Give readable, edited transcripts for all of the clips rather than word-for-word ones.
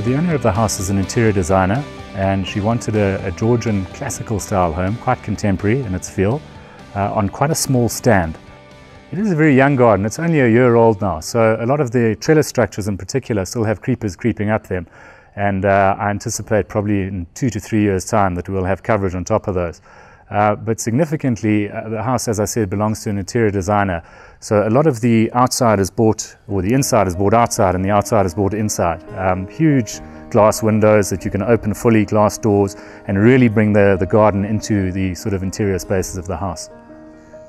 The owner of the house is an interior designer, and she wanted a Georgian classical style home, quite contemporary in its feel, on quite a small stand. It is a very young garden. It's only a year old now, so a lot of the trellis structures in particular still have creepers creeping up them, and I anticipate probably in 2 to 3 years' time that we'll have coverage on top of those. But significantly, the house, as I said, belongs to an interior designer. So a lot of the outside is bought, or the inside is bought outside and the outside is bought inside. Huge glass windows that you can open fully, glass doors, and really bring the garden into the sort of interior spaces of the house.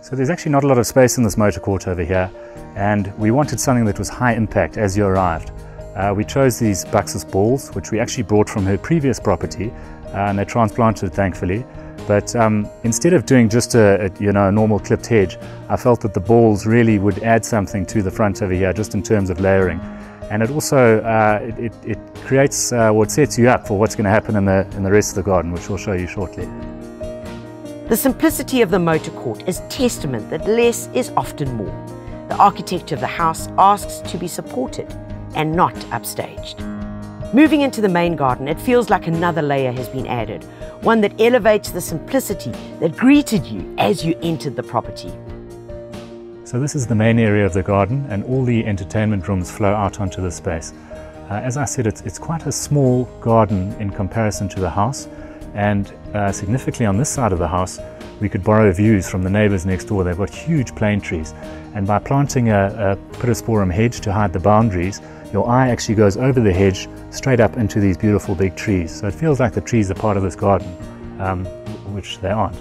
So there's actually not a lot of space in this motor court over here, and we wanted something that was high impact as you arrived. We chose these Buxus balls, which we actually brought from her previous property, and they're transplanted, thankfully. But instead of doing just a normal clipped hedge, I felt that the balls really would add something to the front over here, just in terms of layering. And it also it creates what sets you up for what's going to happen in the rest of the garden, which we'll show you shortly. The simplicity of the motor court is testament that less is often more. The architecture of the house asks to be supported and not upstaged. Moving into the main garden, it feels like another layer has been added, one that elevates the simplicity that greeted you as you entered the property. So this is the main area of the garden, and all the entertainment rooms flow out onto the space. As I said, it's quite a small garden in comparison to the house, and significantly on this side of the house we could borrow views from the neighbours next door. They've got huge plane trees, and by planting a pittosporum hedge to hide the boundaries, your eye actually goes over the hedge straight up into these beautiful big trees. So it feels like the trees are part of this garden, which they aren't.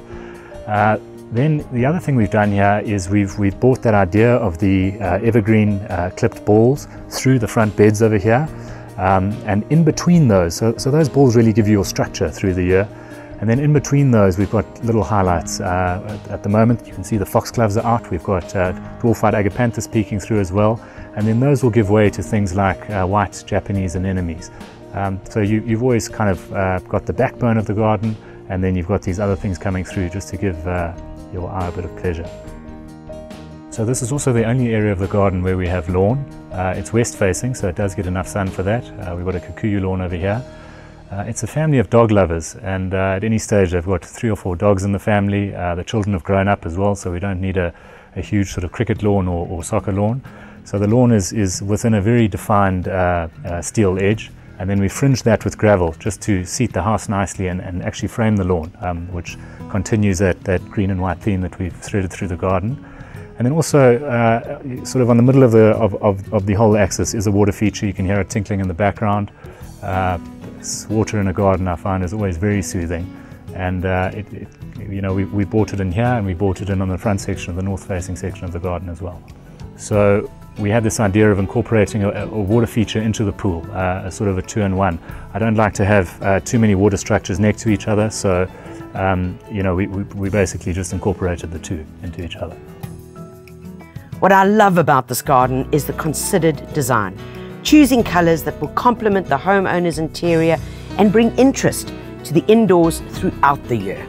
Then the other thing we've done here is we've brought that idea of the evergreen clipped balls through the front beds over here, and in between those, so those balls really give you your structure through the year. And then in between those, we've got little highlights. At the moment, you can see the foxgloves are out. We've got dwarf-eyed agapanthus peeking through as well. And then those will give way to things like white Japanese anemones. So you've always kind of got the backbone of the garden, and then you've got these other things coming through just to give your eye a bit of pleasure. So this is also the only area of the garden where we have lawn. It's west facing, so it does get enough sun for that. We've got a kikuyu lawn over here. It's a family of dog lovers, and at any stage they've got 3 or 4 dogs in the family. The children have grown up as well, so we don't need a huge sort of cricket lawn or soccer lawn. So the lawn is within a very defined steel edge, and then we fringe that with gravel just to seat the house nicely and actually frame the lawn, which continues that green and white theme that we've threaded through the garden. And then also, sort of on the middle of the whole axis is a water feature. You can hear it tinkling in the background. Water in a garden, I find, is always very soothing, and we bought it in here, and we bought it in on the front section of the north-facing section of the garden as well. So we had this idea of incorporating a water feature into the pool, a sort of a 2-in-1. I don't like to have too many water structures next to each other, so we basically just incorporated the two into each other. What I love about this garden is the considered design, choosing colours that will complement the homeowner's interior and bring interest to the indoors throughout the year.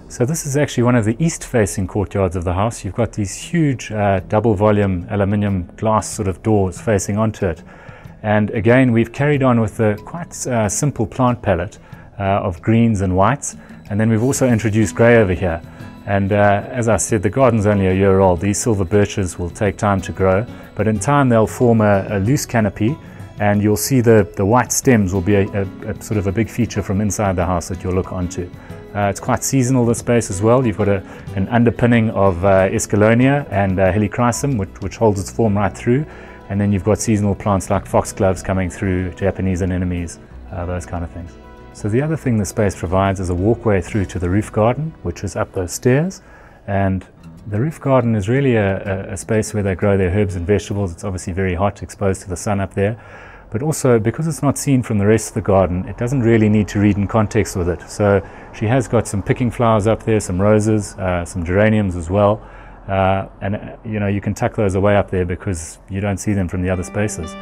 So this is actually one of the east-facing courtyards of the house. You've got these huge double-volume aluminium glass sort of doors facing onto it. And again, we've carried on with the quite simple plant palette of greens and whites. And then we've also introduced grey over here. And as I said, the garden's only a year old. These silver birches will take time to grow, but in time they'll form a loose canopy, and you'll see the white stems will be a sort of a big feature from inside the house that you'll look onto. It's quite seasonal, this space as well. You've got an underpinning of escallonia and helichrysum, which holds its form right through, and then you've got seasonal plants like foxgloves coming through, Japanese anemones, those kind of things. So the other thing the space provides is a walkway through to the roof garden, which is up those stairs. And the roof garden is really a space where they grow their herbs and vegetables. It's obviously very hot, exposed to the sun up there. But also, because it's not seen from the rest of the garden, it doesn't really need to read in context with it. So she has got some picking flowers up there, some roses, some geraniums as well. And you can tuck those away up there because you don't see them from the other spaces.